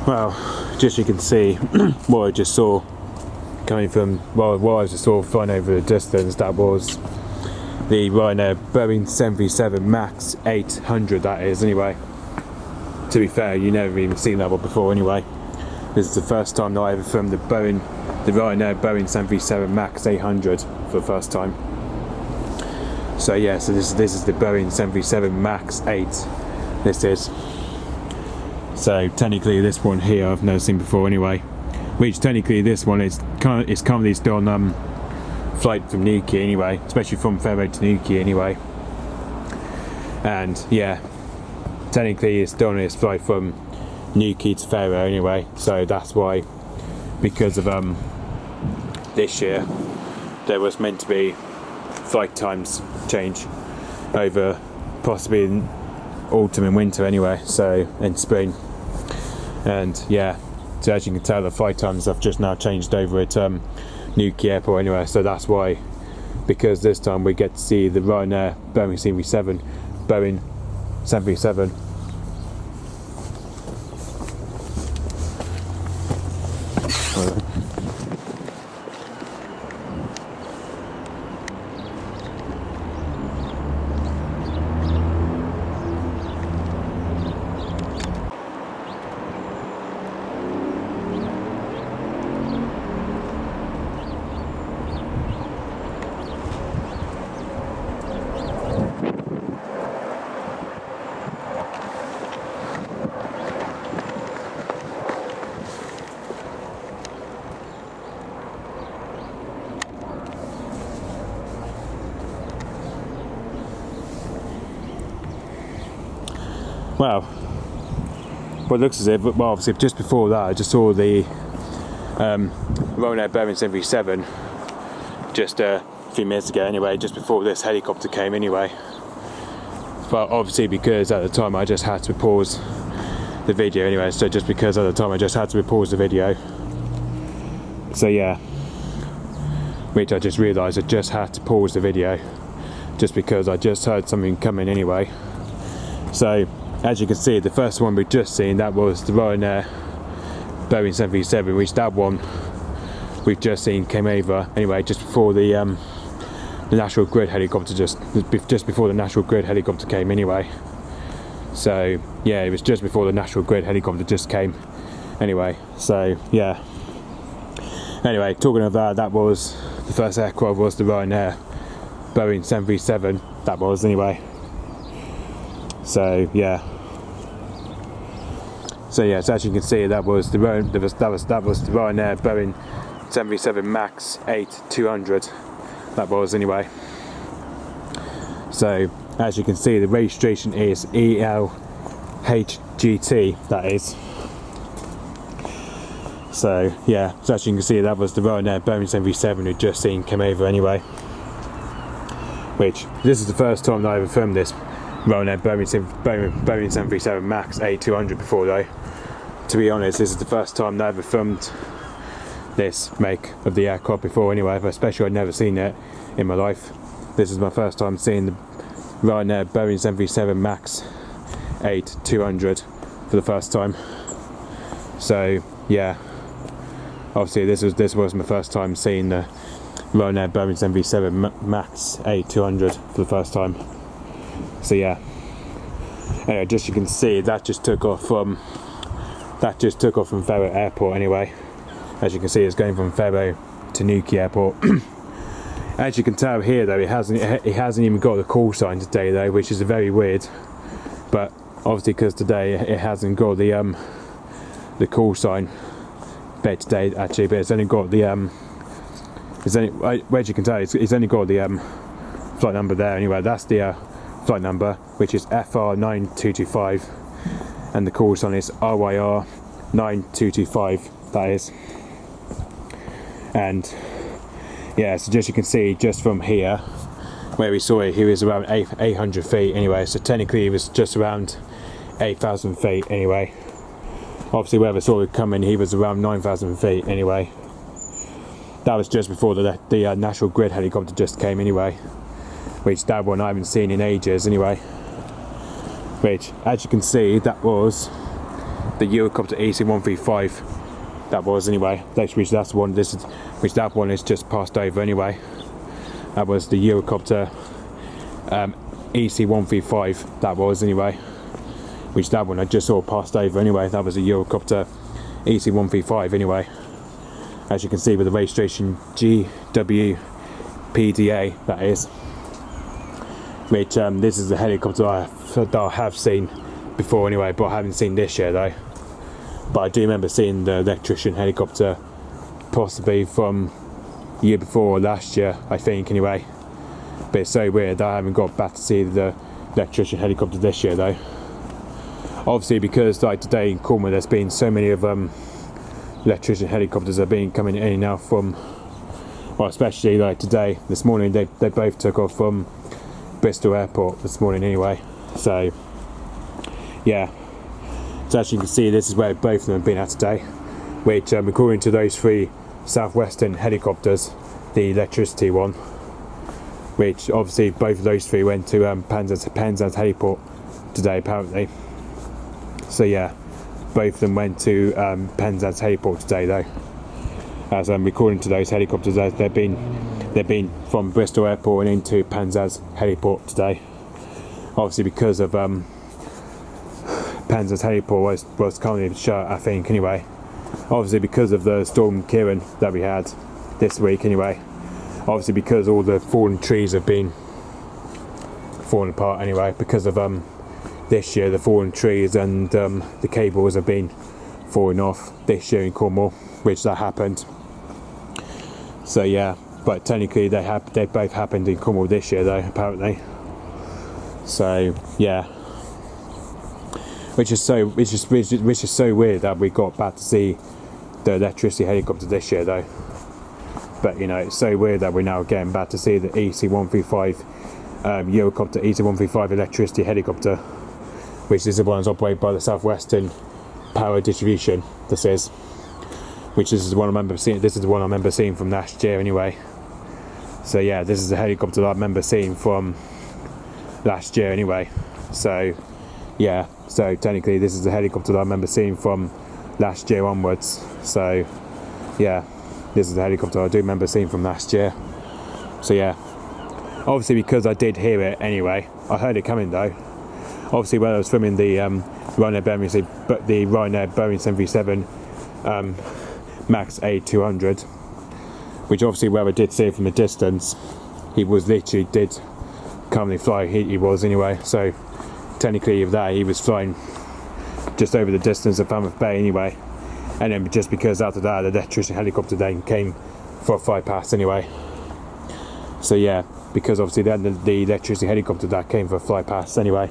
Well, just you can see what I just saw coming from, well, what I just saw flying over the distance, that was the Ryanair Boeing 737 MAX 800, that is, anyway. To be fair, you never even seen that one before anyway. This is the first time that I ever filmed the Ryanair Boeing 737 MAX 800 for the first time. So yeah, so this is the Boeing 737 MAX 8, this is. So technically this one here I've never seen before anyway. Which technically this one is currently still on flight from Newquay anyway, especially from Faro to Newquay anyway. And yeah, technically it's still on its flight from Newquay to Faro anyway. So that's why, because of this year, there was meant to be flight times change over possibly in autumn and winter anyway, so in spring. And yeah, so as you can tell, the flight times have just now changed over at Newquay Airport anyway, so that's why, because this time we get to see the Ryanair Boeing 737. Well, what looks as if, well, obviously just before that I just saw the Ryanair Boeing 737 just a few minutes ago anyway, just before this helicopter came anyway. But obviously because at the time I just had to pause the video anyway, so just because at the time I just had to pause the video. So yeah, which I just realised I just had to pause the video just because I just heard something coming anyway. So as you can see, the first one we've just seen, that was the Ryanair Boeing 737, which that one we've just seen came over anyway just before the National Grid helicopter, just before the National Grid helicopter came anyway. So yeah, it was just before the National Grid helicopter just came anyway. So yeah, anyway, talking of that, that was the first aircraft, was the Ryanair Boeing 737, that was anyway. So yeah, so as you can see, that was the Ryanair Boeing 737 MAX 8-200, that was anyway. So as you can see, the registration is EI-HGT, that is. So yeah, so as you can see, that was the Ryanair Boeing 737 we've just seen come over anyway. Which, this is the first time that I ever filmed this Ryanair Boeing 737 MAX 8-200 before though. To be honest, this is the first time that I ever filmed this make of the aircraft before anyway, especially I'd never seen it in my life. This is my first time seeing the Ryanair Boeing 737 MAX 8-200 for the first time. So yeah, obviously this was my first time seeing the Ryanair Boeing 737 MAX 8-200 for the first time. So yeah, anyway, just you can see that just took off from Faro Airport anyway. As you can see, it's going from Faro to Newquay Airport. As you can tell here though, it hasn't even got the call sign today though, which is very weird. But obviously because today it hasn't got the call sign there today actually, but it's only got the as you can tell, it's only got the flight number there anyway. That's the flight number, which is FR9225, and the call sign is RYR9225, that is. And yeah, so just you can see, just from here where we saw it, he was around 800 feet anyway, so technically he was just around 8,000 feet anyway. Obviously wherever saw it coming, he was around 9,000 feet anyway. That was just before the National Grid helicopter just came anyway, which that one I haven't seen in ages anyway. Which, as you can see, that was the Eurocopter EC135. That was anyway. Which that's the one. Which that one is just passed over anyway. That was the Eurocopter EC135. That was anyway. Which that one I just saw passed over anyway. That was a Eurocopter EC135 anyway. As you can see with the registration G-WPDA, that is. Which this is the helicopter that I have seen before anyway, but I haven't seen this year though. But I do remember seeing the electrician helicopter possibly from the year before or last year, I think anyway. But it's so weird that I haven't got back to see the electrician helicopter this year though. Obviously because like today in Cornwall there's been so many of electrician helicopters have been coming in and out from, well especially like today, this morning they both took off from Bristol Airport this morning anyway. So yeah, so as you can see this is where both of them have been at today, which according to those three Southwestern helicopters, the electricity one, which obviously both of those three went to Penzance heliport today apparently. So yeah, both of them went to Penzance heliport today though. As according to those helicopters, they've been from Bristol Airport and into Penzance heliport today. Obviously because of Penzance heliport was currently shut, I think anyway. Obviously because of the storm Kieran that we had this week anyway. Obviously because all the fallen trees have been falling apart anyway, because of this year the fallen trees and the cables have been falling off this year in Cornwall, which that happened. So yeah, but technically they both happened in Cornwall this year though apparently. So yeah, which is so weird that we got back to see the electricity helicopter this year though. But you know, it's so weird that we're now getting back to see the EC135 Eurocopter EC135 electricity helicopter, which is the one that's operated by the Southwestern Power Distribution. This is the one I remember seeing. This is the one I remember seeing from last year anyway. So yeah, this is the helicopter that I remember seeing from last year anyway. So yeah, so technically this is the helicopter that I remember seeing from last year onwards. So yeah, this is the helicopter I do remember seeing from last year. So yeah, obviously because I did hear it anyway, I heard it coming though. Obviously when I was filming the Ryanair Boeing 737 Max A200, which obviously where I did see it from a distance, he was literally did currently fly, he was anyway. So technically of that he was flying just over the distance of Falmouth Bay anyway. And then just because after that the electrician helicopter then came for a fly past anyway. So yeah, because obviously then the electricity helicopter that came for a fly past anyway.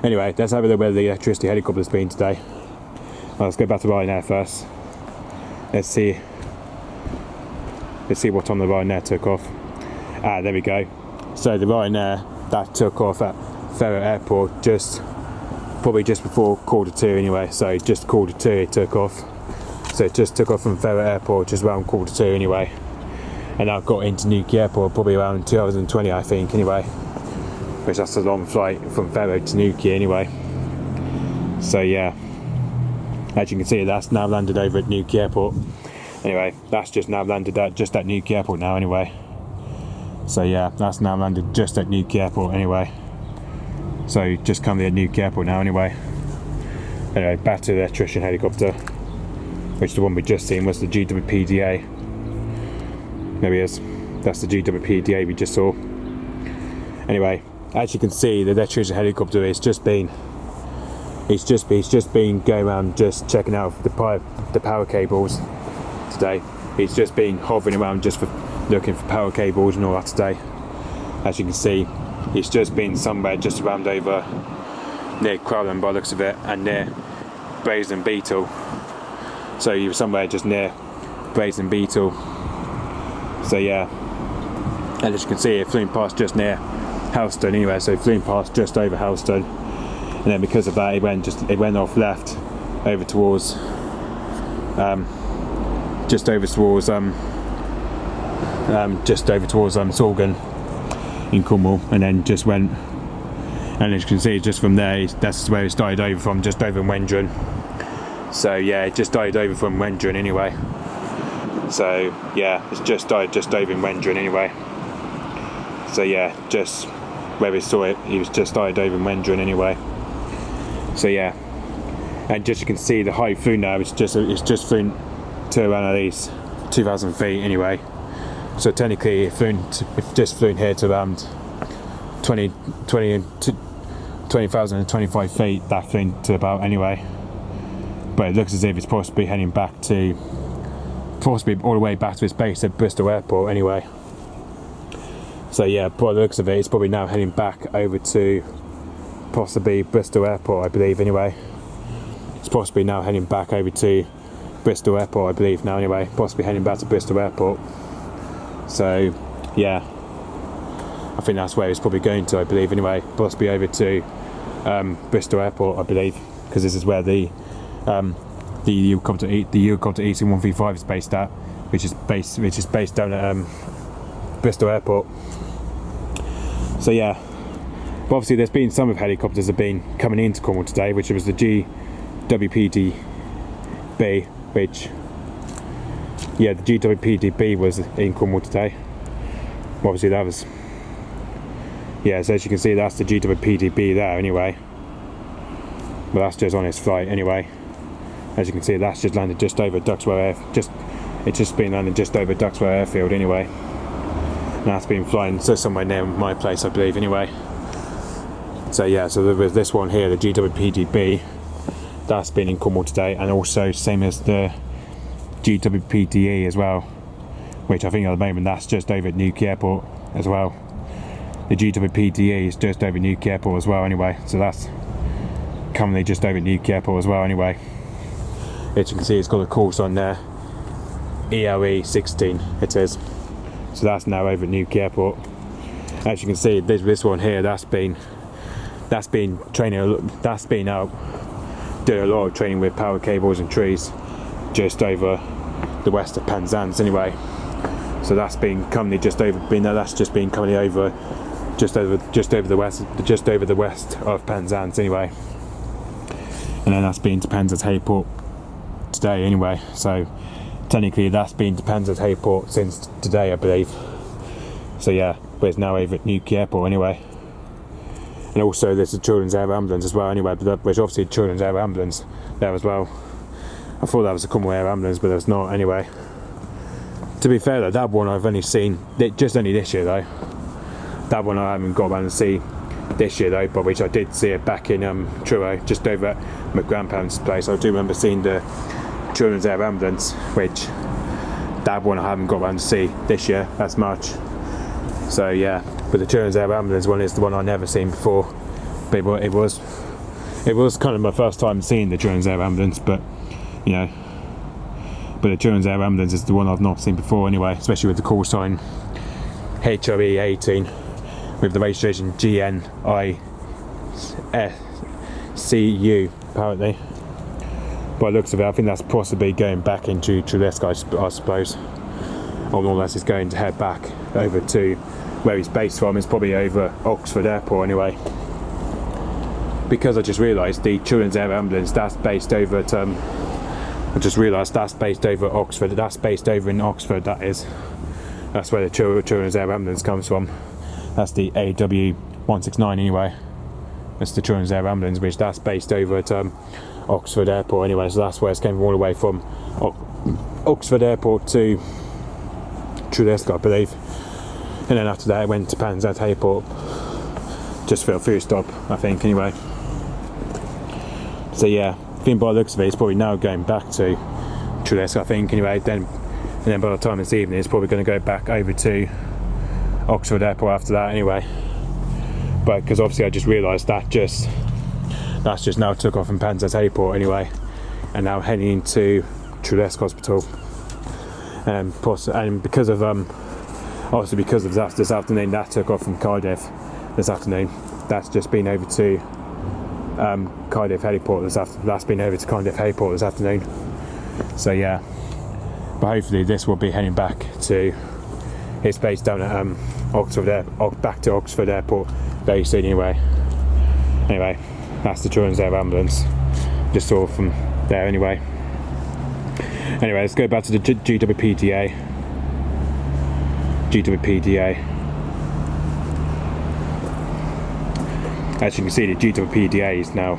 Anyway, let's have a look where the electricity helicopter's been today. Well, let's go back to Ryanair first. Let's see what time the Ryanair took off. There we go. So the Ryanair that took off at Ferret Airport probably just before 2:15 anyway. So just 2:15 it took off. So it just took off from Ferret Airport just around 2:15 anyway. And I got into Newquay Airport probably around 2020 I think anyway. Which that's a long flight from Ferret to Newquay anyway. So yeah, as you can see that's now landed over at Newquay Airport. Anyway, that's just now landed at Newquay Airport now anyway. So yeah, that's now landed just at Newquay Airport anyway. So just currently at Newquay Airport now anyway. Anyway, back to the electrician helicopter, which the one we just seen was the G-WPDA. There he is. That's the G-WPDA we just saw. Anyway, as you can see, the electrician helicopter is just been going around just checking out the power cables today. He's just been hovering around just for looking for power cables and all that today. As you can see, he's just been somewhere just around over near Crowland by the looks of it, and near Brazen Beetle. So he was somewhere just near Brazen Beetle. So yeah, and as you can see, it flew past just near Houston anyway, so it flew past just over Houston, and then because of that it went off left over towards just over towards Sorgan in Cornwall, and then just went and as you can see just from there, that's where it started over from, just over in Wendron. So yeah, it just started over from Wendron anyway. So yeah, it's just started just over in Wendron anyway. So yeah, just where we saw it, it was just started over in Wendron anyway. So yeah, and just you can see the height through now, it's just flown to around at least 2,000 feet anyway. So technically it's just flown here to around 20,025 feet, that flown to about anyway. But it looks as if it's possibly heading back to, possibly all the way back to its base at Bristol Airport anyway. So yeah, by the looks of it, it's probably now heading back over to possibly Bristol Airport, I believe anyway. It's possibly now heading back over to Bristol Airport, I believe now anyway. Possibly heading back to Bristol Airport. So yeah, I think that's where it's probably going to, I believe anyway. Possibly over to Bristol Airport, I believe, because this is where the Eurocopter EC135 is based at, which is based down at Bristol Airport. So yeah, but obviously there's been some of helicopters have been coming into Cornwall today, which was the G-WPDA, which yeah, the G-WPDA was in Cornwall today. Obviously that was, yeah, so as you can see that's the G-WPDA there anyway. But that's just on its flight anyway. As you can see, that's just landed just over Duxwell it's just been landed just over Duxwell Airfield anyway. And that's been flying so somewhere near my place, I believe anyway. So yeah, so there was this one here, the G-WPDA, that's been in Cornwall today, and also same as the G-WPDA as well, which I think at the moment that's just over at Newquay Airport as well. The G-WPDA is just over Newquay Airport as well anyway, so that's currently just over Newquay Airport as well anyway. As you can see, it's got a course on there, EI-HGT it is. So that's now over at Newquay Airport. As you can see, this one here, that's been training, that's been out doing a lot of training with power cables and trees just over the west of Penzance anyway. So that's been currently just over the west of Penzance anyway. And then that's been to Penzance Hayport today anyway. So technically that's been to Penzance Hayport since today, I believe. So yeah, but it's now over at Newquay Airport anyway. And also there's a Children's Air Ambulance as well anyway, but which obviously Children's Air Ambulance there as well. I thought that was a Cornwall Air Ambulance, but it's not anyway. To be fair though, that one I've only seen just only this year though. That one I haven't got around to see this year though, but which I did see it back in Truro, just over at my grandparents' place. I do remember seeing the Children's Air Ambulance, which that one I haven't got around to see this year as much. So yeah, but the Children's Air Ambulance one is the one I've never seen before. But it was kind of my first time seeing the Children's Air Ambulance, but you know, but the Children's Air Ambulance is the one I've not seen before anyway, especially with the call sign HOE18 with the registration GNICU apparently. By the looks of it, I think that's possibly going back into Trelesk, I suppose. Or unless it's going to head back over to where he's based from. It's probably over Oxford Airport anyway. Because I just realised the Children's Air Ambulance, that's based over at I just realised that's based over Oxford. That's based over in Oxford, that is. That's where the Children's Air Ambulance comes from. That's the AW169 anyway. That's the Children's Air Ambulance, which that's based over at Oxford Airport anyway. So that's where it's came all the way from Oxford Airport to Trelesk, I believe. And then after that it went to Penzance Hayport, just for a food stop, I think anyway. So yeah, I think by the looks of it, it's probably now going back to Trelesk, I think anyway. And then by the time this evening, it's probably going to go back over to Oxford Airport after that anyway. But because obviously I just realised that's just now took off from Penzance Hayport anyway, and now heading into Trelesk Hospital. And because of obviously because of that, this afternoon that took off from Cardiff this afternoon. That's just been over to Cardiff Heliport that's been over to Cardiff Heliport this afternoon. So yeah, but hopefully this will be heading back to its base down at back to Oxford Airport very soon anyway. Anyway, that's the Children's Air Ambulance. Just saw from there anyway. Anyway, let's go back to the G-WPDA. As you can see, the G-WPDA is now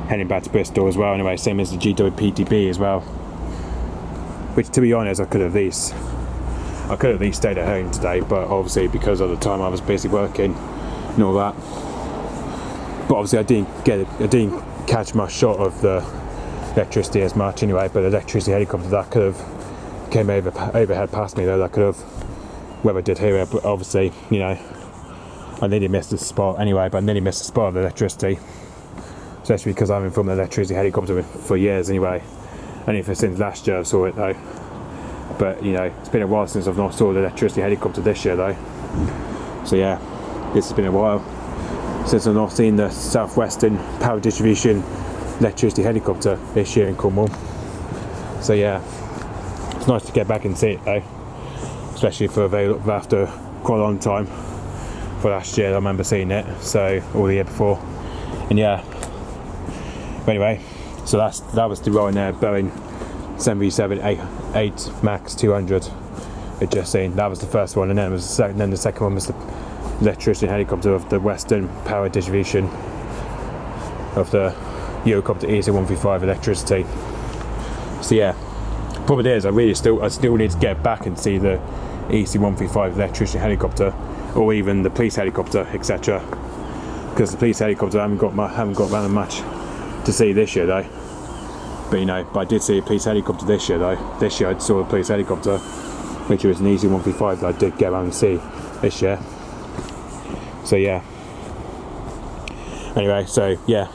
heading back to Bristol as well. Anyway, same as the G-WPDB as well. Which, to be honest, I could have at least stayed at home today, but obviously because of the time I was busy working and all that. But obviously I didn't catch much shot of the electricity as much anyway. But the electricity helicopter that could have came overhead past me though. That could have, whether I did hear it, but obviously, you know, I nearly missed the spot anyway. But I nearly missed the spot of the electricity, especially because I've been filming the electricity helicopter for years anyway. Only since last year I saw it though. But you know, it's been a while since I've not saw the electricity helicopter this year though. So yeah, this has been a while since I've not seen the Southwestern Power Distribution electricity helicopter this year in Cornwall. So yeah, it's nice to get back and see it though, especially after quite a long time. For last year I remember seeing it, so, or the year before. And yeah, but anyway, so that was the Ryanair Boeing 737-8 Max 200. It just seen that was the first one, and then the second one was the electricity helicopter of the Western Power Distribution of the Eurocopter EC135 electricity. So yeah, problem is I still need to get back and see the EC135 electricity helicopter, or even the police helicopter, etc. Because the police helicopter I haven't got rather much to see this year though. But you know, I did see a police helicopter this year though. This year I saw a police helicopter, which was an EC135 that I did get around and see this year. So yeah. Anyway, so yeah.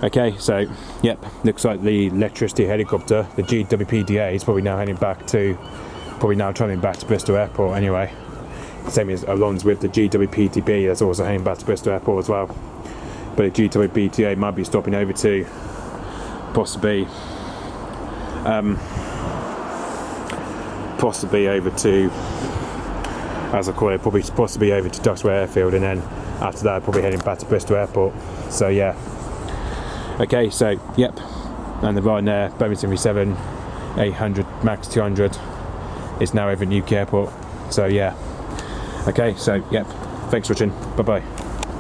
Okay, so yep, looks like the electricity helicopter, the G-WPDA, is probably now travelling back to Bristol Airport anyway. Same as along with the G-WPDB, that's also heading back to Bristol Airport as well. But the G-WPDA might be stopping over to possibly over to, as I call it, possibly over to Duxbury Airfield, and then after that probably heading back to Bristol Airport. So yeah. Okay, so yep, and the Ryanair Boeing 737-800 Max 200 is now over at Newquay Airport. So yeah. Okay, so yep, thanks for watching. Bye bye.